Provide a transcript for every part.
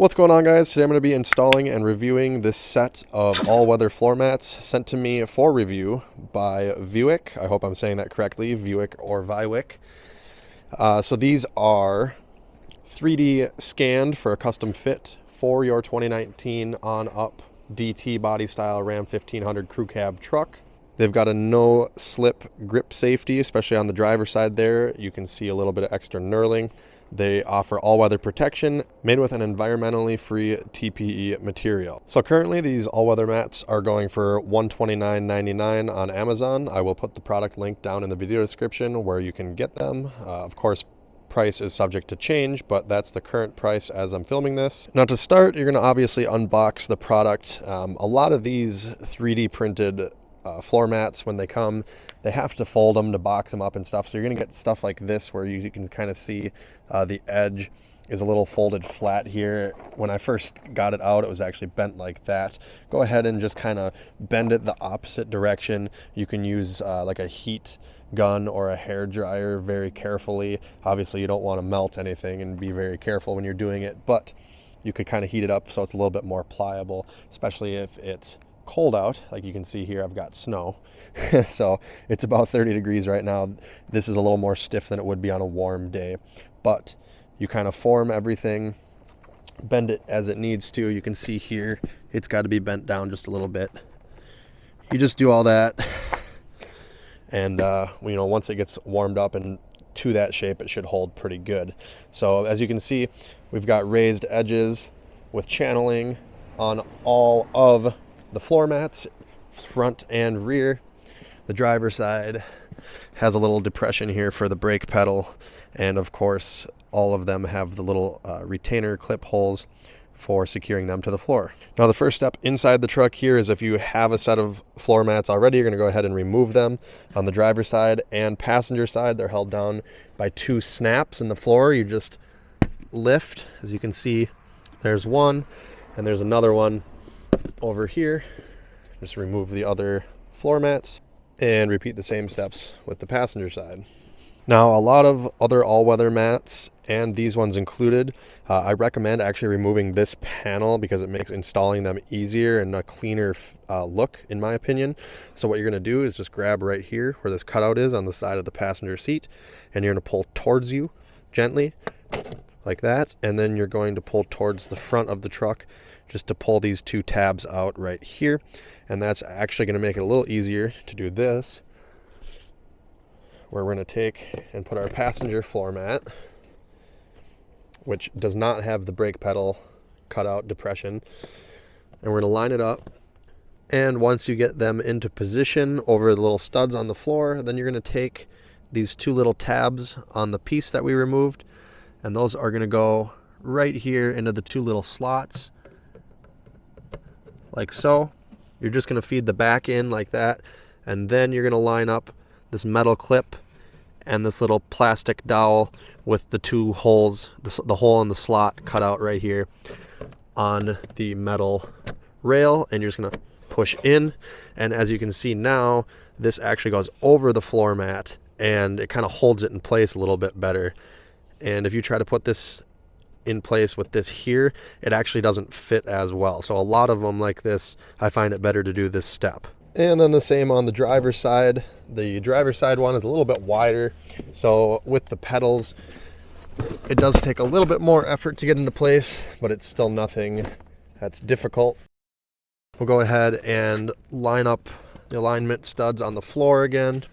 What's going on, guys? Today I'm going to be installing and reviewing this set of all-weather floor mats sent to me for review by Viwik. I hope I'm saying that correctly, Viwik or Viwik. So these are 3D scanned for a custom fit for your 2019 on-up DT body style Ram 1500 crew cab truck. They've got a no-slip grip safety, especially on the driver's side there. You can see a little bit of extra knurling. They offer all-weather protection made with an environmentally free TPE material. So currently these all-weather mats are going for $129.99 on Amazon. I will put the product link down in the video description where you can get them. Of course, price is subject to change, but that's the current price as I'm filming this. Now to start, you're going to obviously unbox the product. A lot of these 3D printed floor mats, when they come, they have to fold them to box them up and stuff. So you're going to get stuff like this where you can kind of see the edge is a little folded flat here. When I first got it out, it was actually bent like that. Go ahead and just kind of bend it the opposite direction. You can use like a heat gun or a hair dryer very carefully. Obviously you don't want to melt anything, and be very careful when you're doing it, but you could kind of heat it up so it's a little bit more pliable, especially if it's cold out. Like you can see here, I've got snow. So it's about 30 degrees right now. This is a little more stiff than it would be on a warm day, but you kind of form everything, bend it as it needs to. You can see here, it's got to be bent down just a little bit. You just do all that, and you know, once it gets warmed up and to that shape, it should hold pretty good. So as you can see, we've got raised edges with channeling on all of the floor mats, front and rear. The driver's side has a little depression here for the brake pedal, and of course all of them have the little retainer clip holes for securing them to the floor. Now the first step inside the truck here is, if you have a set of floor mats already, you're going to go ahead and remove them. On the driver's side and passenger side, they're held down by two snaps in the floor. You just lift, as you can see, there's one, and there's another one over here. Just remove the other floor mats and repeat the same steps with the passenger side. Now, a lot of other all-weather mats, and these ones included, I recommend actually removing this panel because it makes installing them easier and a cleaner look, in my opinion. So what you're going to do is just grab right here where this cutout is on the side of the passenger seat, and you're going to pull towards you gently like that, and then you're going to pull towards the front of the truck just to pull these two tabs out right here. And that's actually going to make it a little easier to do this, where we're going to take and put our passenger floor mat, which does not have the brake pedal cutout depression, and we're going to line it up. And once you get them into position over the little studs on the floor, then you're going to take these two little tabs on the piece that we removed, and those are going to go right here into the two little slots, like so. You're just going to feed the back in like that, and then you're going to line up this metal clip and this little plastic dowel with the two holes, the hole in the slot cut out right here on the metal rail, and you're just going to push in. And as you can see now, this actually goes over the floor mat, and it kind of holds it in place a little bit better. And if you try to put this in place with this here, it actually doesn't fit as well. So a lot of them like this, I find it better to do this step. And then the same on the driver's side. The driver's side one is a little bit wider, so with the pedals it does take a little bit more effort to get into place, but it's still nothing that's difficult. We'll go ahead and line up the alignment studs on the floor again.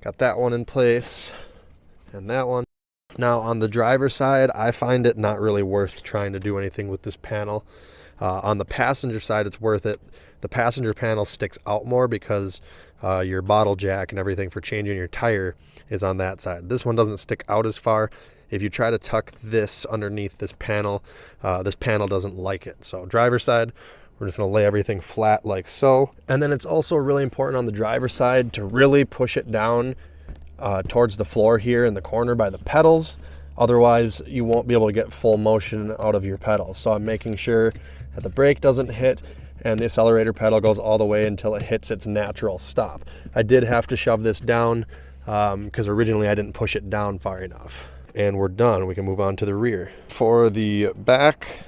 Got that one in place, and that one. Now on the driver's side, I find it not really worth trying to do anything with this panel. On the passenger side, it's worth it. The passenger panel sticks out more because your bottle jack and everything for changing your tire is on that side. This one doesn't stick out as far. If you try to tuck this underneath this panel doesn't like it. So driver's side, we're just going to lay everything flat like so. And then it's also really important on the driver's side to really push it down towards the floor here in the corner by the pedals. Otherwise you won't be able to get full motion out of your pedals. So I'm making sure that the brake doesn't hit and the accelerator pedal goes all the way until it hits its natural stop. I did have to shove this down because originally I didn't push it down far enough. And we're done. We can move on to the rear. For the back,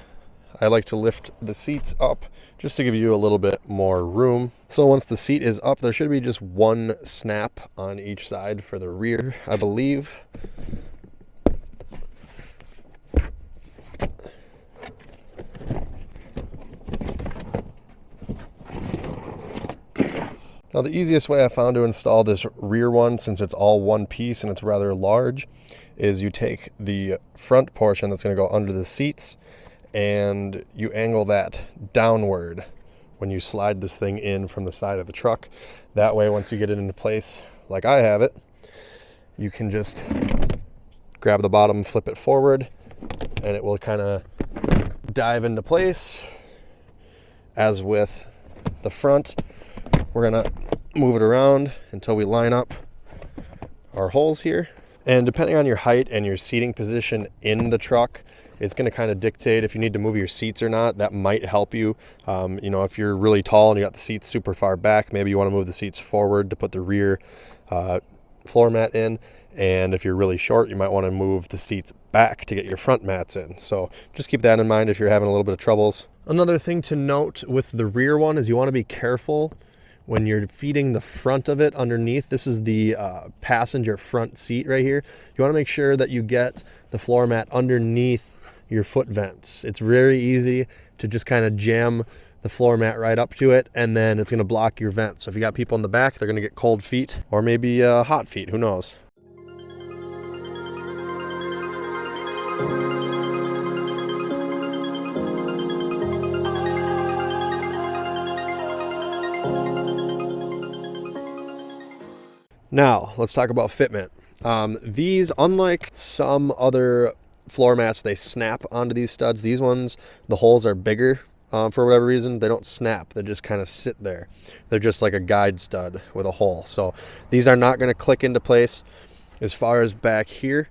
I like to lift the seats up just to give you a little bit more room. So once the seat is up, there should be just one snap on each side for the rear, I believe. Now the easiest way I found to install this rear one, since it's all one piece and it's rather large, is you take the front portion that's going to go under the seats and you angle that downward when you slide this thing in from the side of the truck. That way, once you get it into place like I have it, you can just grab the bottom, flip it forward, and it will kind of dive into place. As with the front, we're gonna move it around until we line up our holes here. And depending on your height and your seating position in the truck, it's going to kind of dictate if you need to move your seats or not. That might help you. You know, if you're really tall and you got the seats super far back, maybe you want to move the seats forward to put the rear floor mat in. And if you're really short, you might want to move the seats back to get your front mats in. So just keep that in mind if you're having a little bit of troubles. Another thing to note with the rear one is you want to be careful when you're feeding the front of it underneath. This is the passenger front seat right here. You want to make sure that you get the floor mat underneath your foot vents. It's very easy to just kind of jam the floor mat right up to it, and then it's going to block your vents. So if you got people in the back, they're going to get cold feet or maybe hot feet, who knows. Now, let's talk about fitment. These, unlike some other floor mats, they snap onto these studs. These ones, the holes are bigger for whatever reason. They don't snap. They just kind of sit there. They're just like a guide stud with a hole. So these are not going to click into place. As far as back here,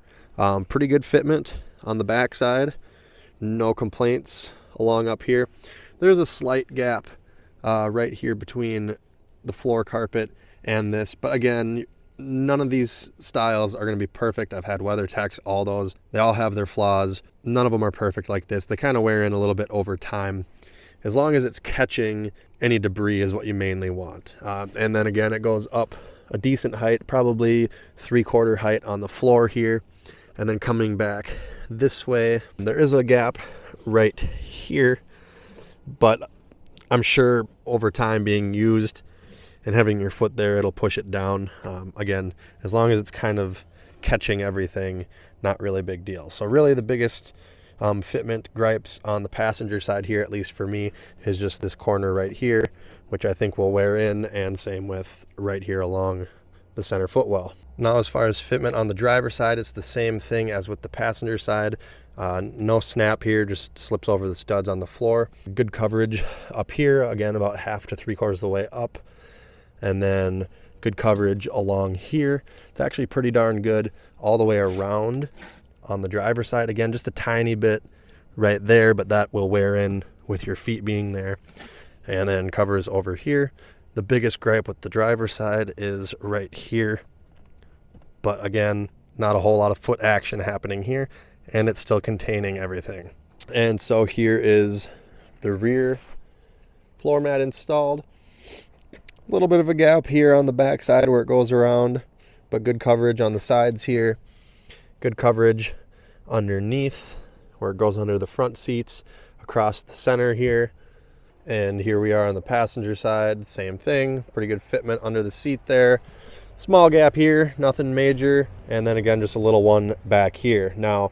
pretty good fitment on the back side. No complaints along up here. There's a slight gap right here between the floor carpet and this, but again, none of these styles are going to be perfect. I've had WeatherTechs, all those, they all have their flaws. None of them are perfect like this. They kind of wear in a little bit over time. As long as it's catching any debris is what you mainly want. And then again, it goes up a decent height, probably 3/4 height on the floor here, and then coming back this way, there is a gap right here, but I'm sure over time being used and having your foot there, it'll push it down. Again, as long as it's kind of catching everything, not really a big deal. So really the biggest fitment gripes on the passenger side here, at least for me, is just this corner right here, which I think will wear in, and same with right here along the center footwell. Now, as far as fitment on the driver's side, it's the same thing as with the passenger side. No snap here, just slips over the studs on the floor. Good coverage up here, again, about 1/2 to 3/4 of the way up. And then good coverage along here. It's actually pretty darn good all the way around on the driver's side. Again, just a tiny bit right there, but that will wear in with your feet being there. And then covers over here. The biggest gripe with the driver's side is right here. But again, not a whole lot of foot action happening here, and it's still containing everything. And so here is the rear floor mat installed. A little bit of a gap here on the back side where it goes around, but good coverage on the sides here. Good coverage underneath where it goes under the front seats, across the center here. And here we are on the passenger side, same thing. Pretty good fitment under the seat there. Small gap here, nothing major. And then again, just a little one back here. Now,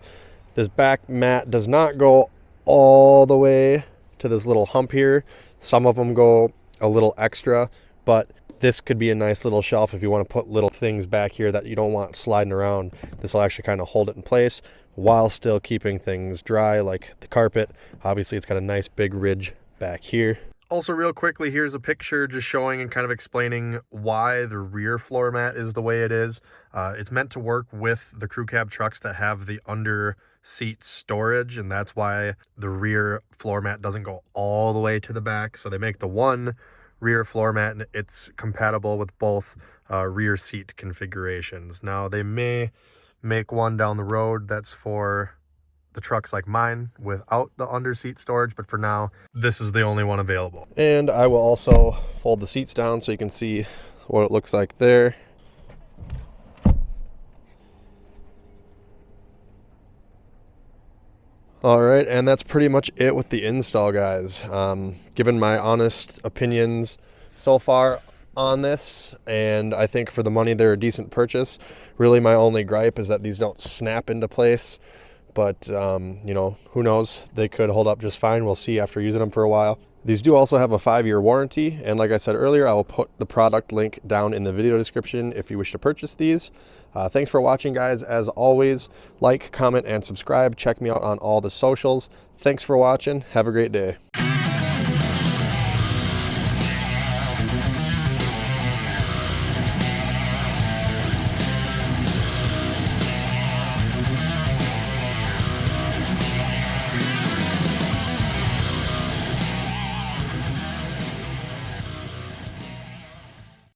this back mat does not go all the way to this little hump here. Some of them go a little extra, but this could be a nice little shelf if you want to put little things back here that you don't want sliding around. This will actually kind of hold it in place while still keeping things dry, like the carpet. Obviously, it's got a nice big ridge back here. Also, real quickly, here's a picture just showing and kind of explaining why the rear floor mat is the way it is. It's meant to work with the crew cab trucks that have the under seat storage, and that's why the rear floor mat doesn't go all the way to the back. So they make the one rear floor mat, and it's compatible with both rear seat configurations. Now, they may make one down the road that's for the trucks like mine without the under seat storage, but for now, this is the only one available. And I will also fold the seats down so you can see what it looks like there. All right, and that's pretty much it with the install, guys. Given my honest opinions so far on this, and I think for the money they're a decent purchase. Really, my only gripe is that these don't snap into place, but you know, who knows? They could hold up just fine. We'll see after using them for a while. These do also have a 5-year warranty, and like I said earlier, I will put the product link down in the video description if you wish to purchase these. Thanks for watching, guys. As always, like, comment, and subscribe. Check me out on all the socials. Thanks for watching. Have a great day.